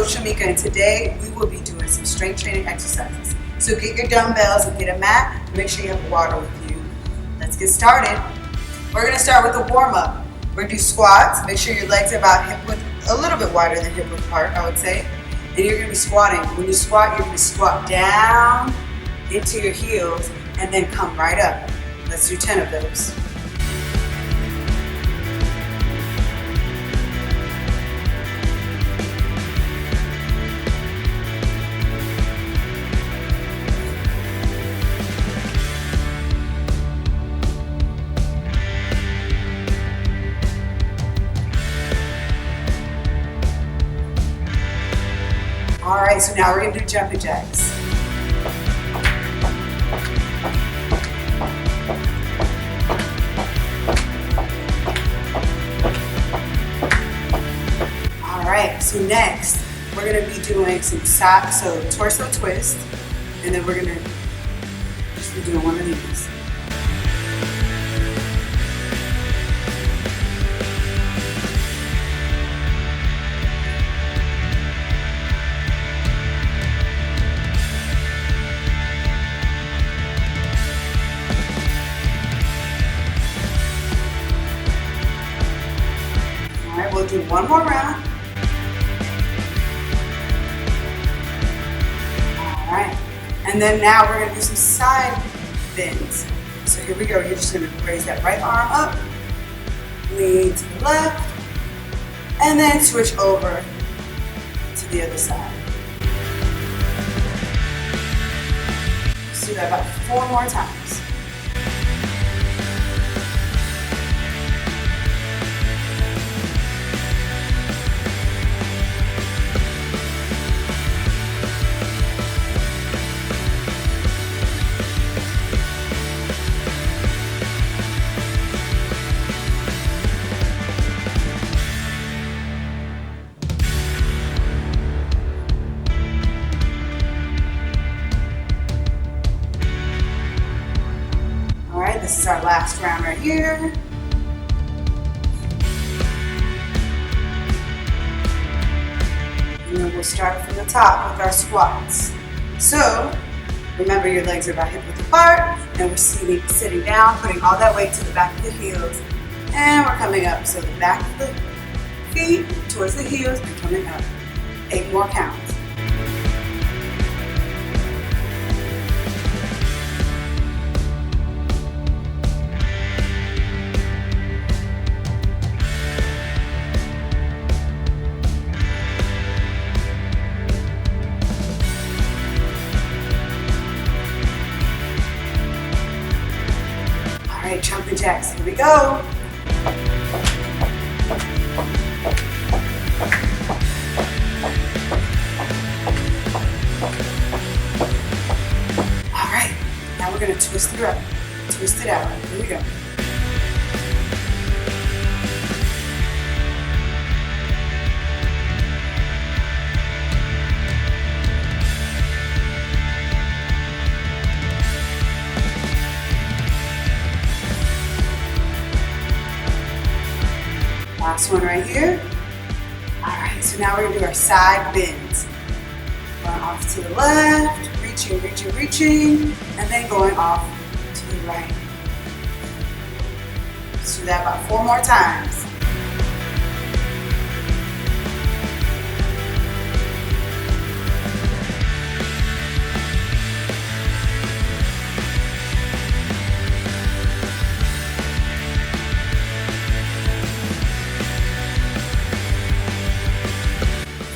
Coach Chimica, and today we will be doing some strength training exercises. So get your dumbbells and get a mat, and make sure you have water with you. Let's get started. We're gonna start with a warm-up. We're gonna do squats. Make sure your legs are about hip width, a little bit wider than hip width apart, I would say. And you're gonna be squatting. When you squat, you're gonna squat down into your heels and then come right up. Let's do 10 of those. All right, so now we're gonna do jumping jacks. All right, so next we're gonna be doing some side, so torso twist, and then we're gonna just be doing one of these. We'll do one more round. All right. And then now we're gonna do some side bends. So here we go. You're just gonna raise that right arm up, lean to the left, and then switch over to the other side. Let's do that about 4 more times. This is our last round right here. And then we'll start from the top with our squats. So, remember your legs are about hip width apart, and we're sitting down, putting all that weight to the back of the heels, and we're coming up. So the back of the feet towards the heels and coming up. 8 more counts. All right, jumping jacks, here we go. All right, now we're gonna twist it up, twist it out, here we go. Last one right here. All right, so now we're gonna do our side bends. Going off to the left, reaching, reaching, reaching, and then going off to the right. Let's do that about 4 more times.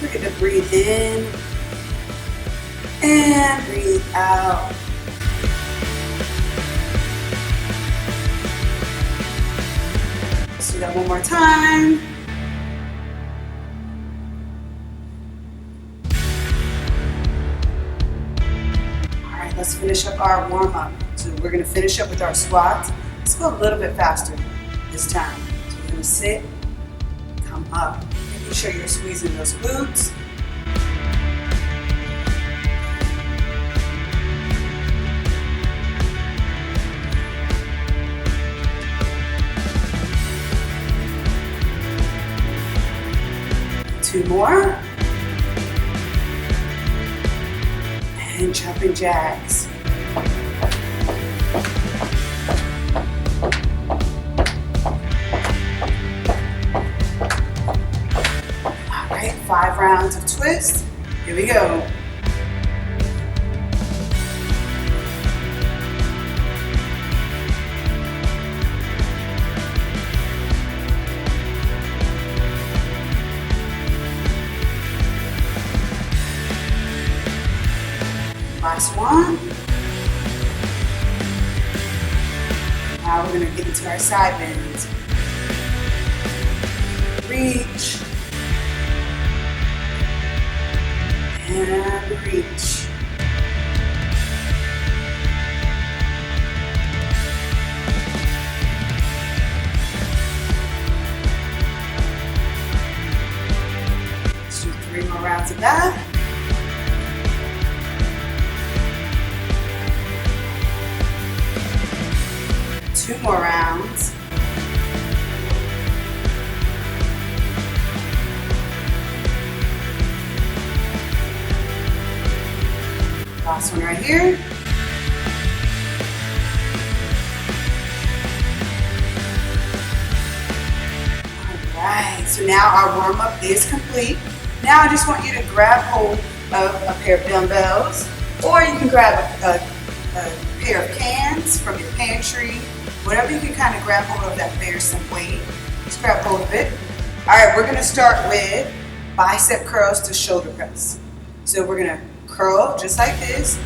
We're gonna breathe in and breathe out. Let's do that one more time. All right, let's finish up our warm-up. So we're gonna finish up with our squats. Let's go a little bit faster this time. So we're gonna sit, come up. Making sure you're squeezing those glutes. Two more. and jumping jacks. All right, 5 rounds of twists. Here we go. Last one. Now we're going to get into our side bends. Reach. And reach. Let's do 3 more rounds of that. Two more rounds. Last one right here. All right, so now our warm-up is complete. Now I just want you to grab hold of a pair of dumbbells, or you can grab a pair of cans from your pantry. Whatever you can kind of grab hold of that bears some weight. Just grab hold of it. All right, we're going to start with bicep curls to shoulder press. So we're going to curl just like this,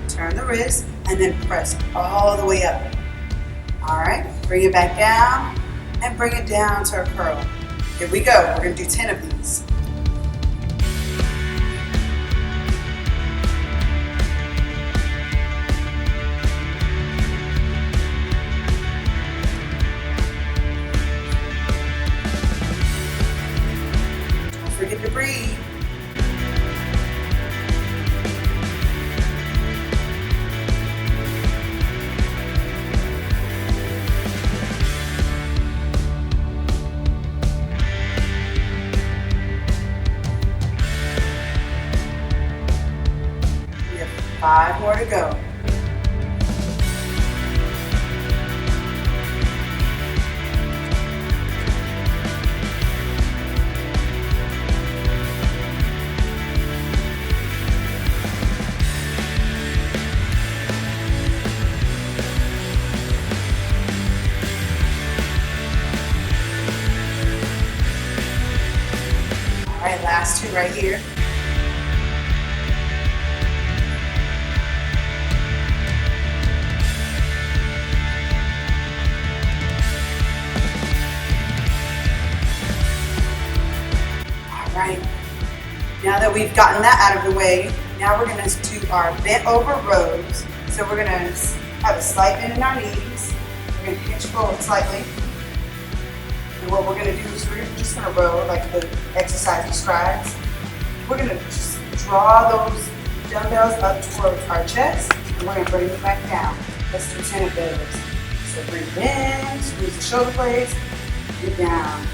turn the wrist, and then press all the way up. All right, bring it back down and bring it down to our curl. Here we go. We're going to do 10 of these. Forget to breathe. We have 5 more to go. All right, last 2 right here. All right, now that we've gotten that out of the way, now we're going to do our bent over rows. So we're going to have a slight bend in our knees. We're going to pinch forward slightly. And what we're going to do is we're just going to row like the exercise describes. We're going to just draw those dumbbells up towards our chest, and we're going to bring them back down. Let's do 10 of those. So breathe in, squeeze the shoulder blades, get down.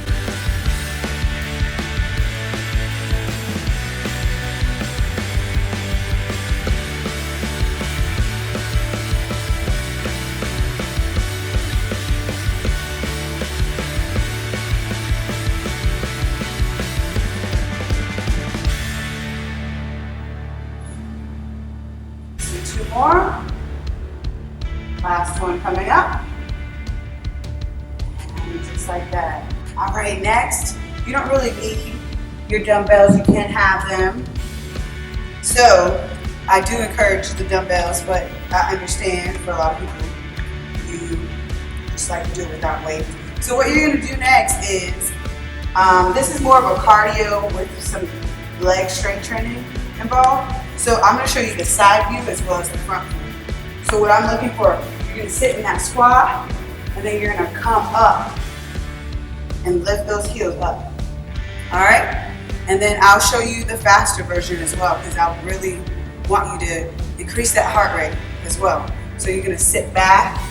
Two more. Last one coming up. And just like that. All right, next, you don't really need your dumbbells. You can have them. So I do encourage the dumbbells, but I understand for a lot of people, you just like to do it without weight. So what you're going to do next is, this is more of a cardio with some leg strength training involved. So I'm going to show you the side view as well as the front view. So what I'm looking for, you're going to sit in that squat, and then you're going to come up and lift those heels up. All right? And then I'll show you the faster version as well, because I really want you to increase that heart rate as well. So you're going to sit back,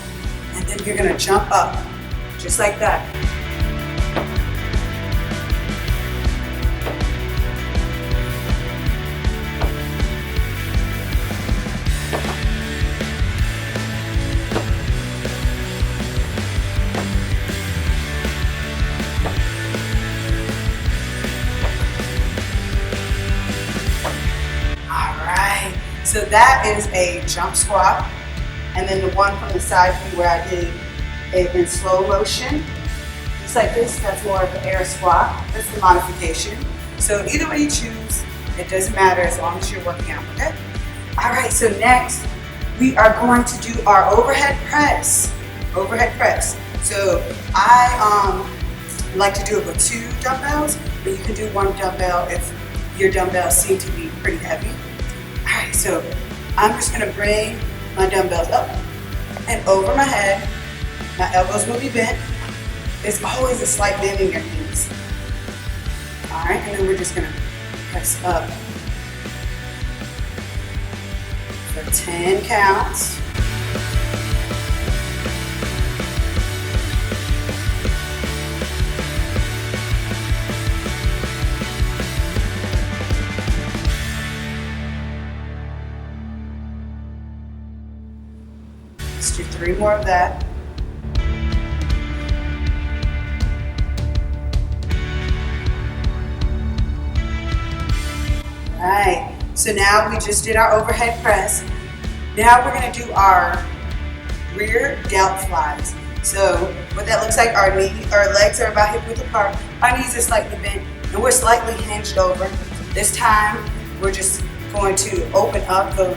and then you're going to jump up, just like that. that is a jump squat. And then the one from the side view where I did it in slow motion, just like this, that's more of an air squat. That's the modification. So either way you choose, it doesn't matter as long as you're working out, okay? All right, so next we are going to do our overhead press. Overhead press. So I like to do it with 2 dumbbells, but you can do 1 dumbbell if your dumbbells seem to be pretty heavy. All right, so I'm just gonna bring my dumbbells up and over my head. My elbows will be bent. There's always a slight bend in your knees. All right, and then we're just gonna press up for 10 counts. Let's do 3 more of that. All right, so now we just did our overhead press. Now we're gonna do our rear delt flies. So what that looks like, our legs are about hip width apart, our knees are slightly bent, and we're slightly hinged over. This time, we're just going to open up the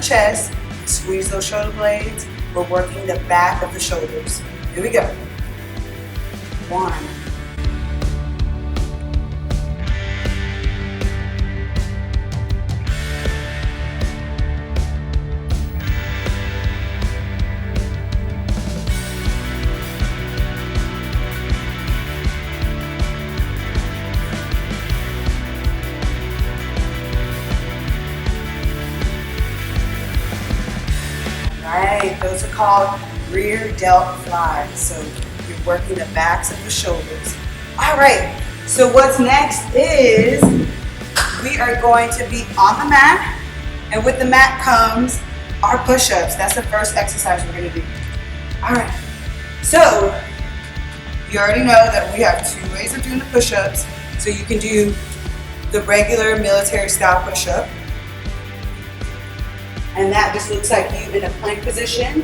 chest, squeeze those shoulder blades. We're working the back of the shoulders. Here we go. 1. 2. Those are called rear delt flies. So you're working the backs of the shoulders. All right, so what's next is we are going to be on the mat, and with the mat comes our push-ups. That's the first exercise we're gonna do. All right, so you already know that we have 2 ways of doing the push-ups. So you can do the regular military style push-up, and that just looks like you in a plank position.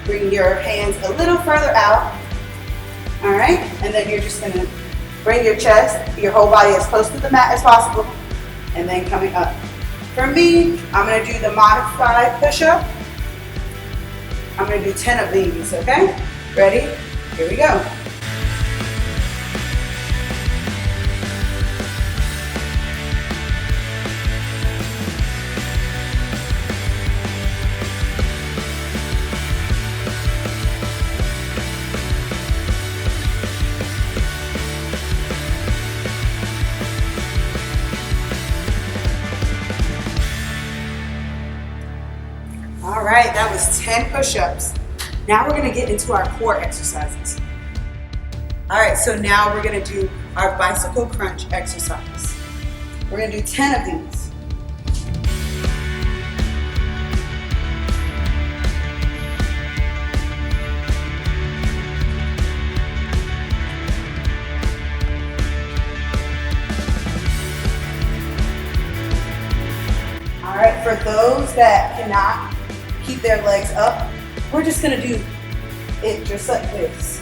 Bring your hands a little further out. All right, and then you're just gonna bring your chest, your whole body as close to the mat as possible, and then coming up. For me, I'm gonna do the modified push-up. I'm gonna do 10 of these, okay? Ready? Here we go. All right, that was 10 push-ups. Now we're gonna get into our core exercises. All right, so now we're gonna do our bicycle crunch exercise. We're gonna do 10 of these. All right, for those that cannot keep their legs up, we're just gonna do it just like this.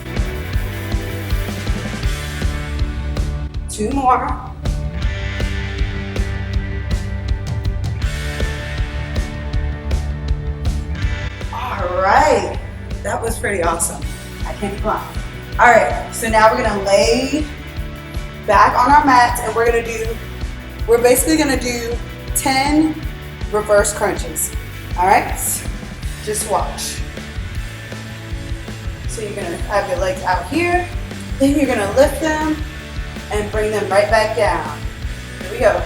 2 more. All right, that was pretty awesome. I can't lie. All right, so now we're gonna lay back on our mats, and we're basically gonna do 10 reverse crunches. All right, just watch. So you're gonna have your legs out here, then you're gonna lift them and bring them right back down. Here we go.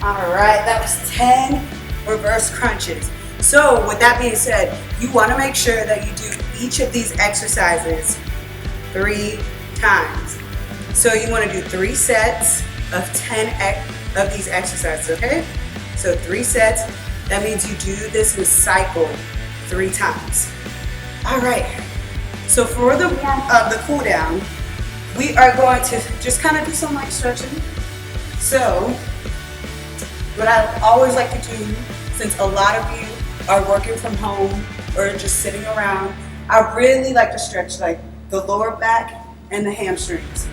All right, that was 10 reverse crunches. So with that being said, you want to make sure that you do each of these exercises 3 times. So you want to do 3 sets of 10 of these exercises, okay? So 3 sets, that means you do this in a cycle 3 times. All right, so for the cool down, we are going to just kind of do some light stretching. So what I always like to do, since a lot of you are working from home or just sitting around, I really like to stretch like the lower back and the hamstrings.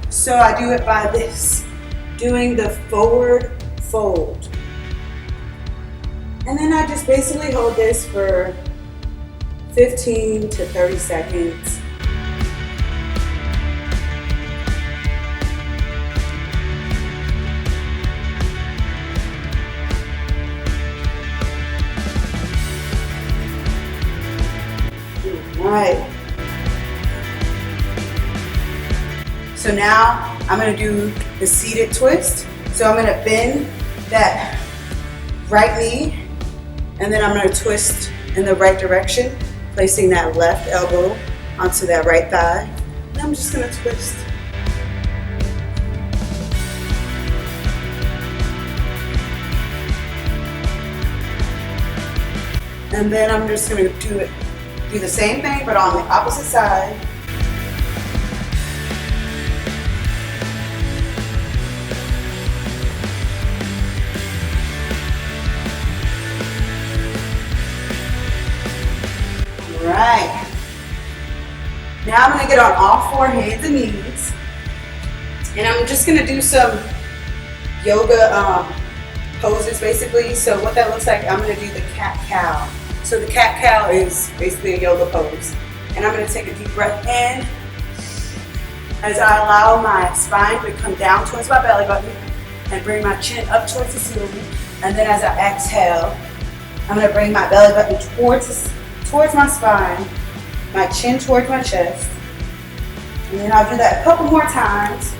So I do it by this, doing the forward fold. And then I just basically hold this for 15 to 30 seconds. Right. So now I'm going to do the seated twist. So I'm going to bend that right knee and then I'm going to twist in the right direction, placing that left elbow onto that right thigh. And I'm just going to twist. And then I'm just going to do the same thing but on the opposite side. Right. Now I'm going to get on all 4 hands and knees, and I'm just going to do some yoga poses basically. So what that looks like, I'm going to do the cat-cow. So the cat-cow is basically a yoga pose, and I'm going to take a deep breath in as I allow my spine to come down towards my belly button and bring my chin up towards the ceiling, and then as I exhale, I'm going to bring my belly button towards my spine, my chin towards my chest, and then I'll do that a couple more times.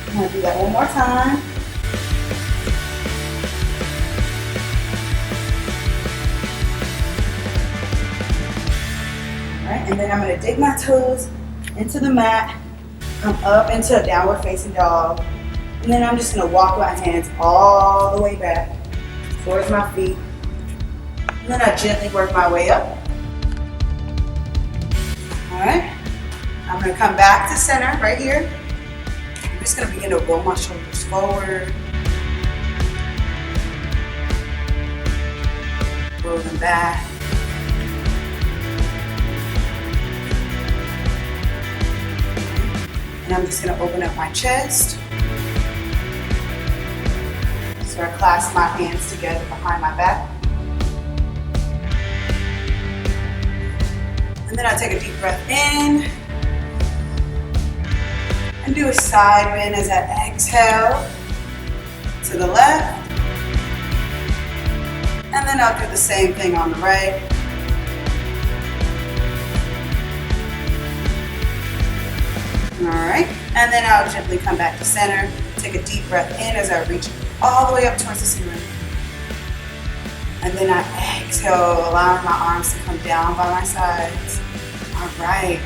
I'm going to do that one more time. And then I'm going to dig my toes into the mat, come up into a downward facing dog, and then I'm just going to walk my hands all the way back towards my feet, and then I gently work my way up. Alright, I'm going to come back to center right here. I'm just going to begin to roll my shoulders forward, roll them back. And I'm just going to open up my chest. So I clasp my hands together behind my back. And then I take a deep breath in. And do a side bend as I exhale to the left. And then I'll do the same thing on the right. Alright, and then I'll gently come back to center, take a deep breath in as I reach all the way up towards the ceiling. And then I exhale, allowing my arms to come down by my sides. Alright.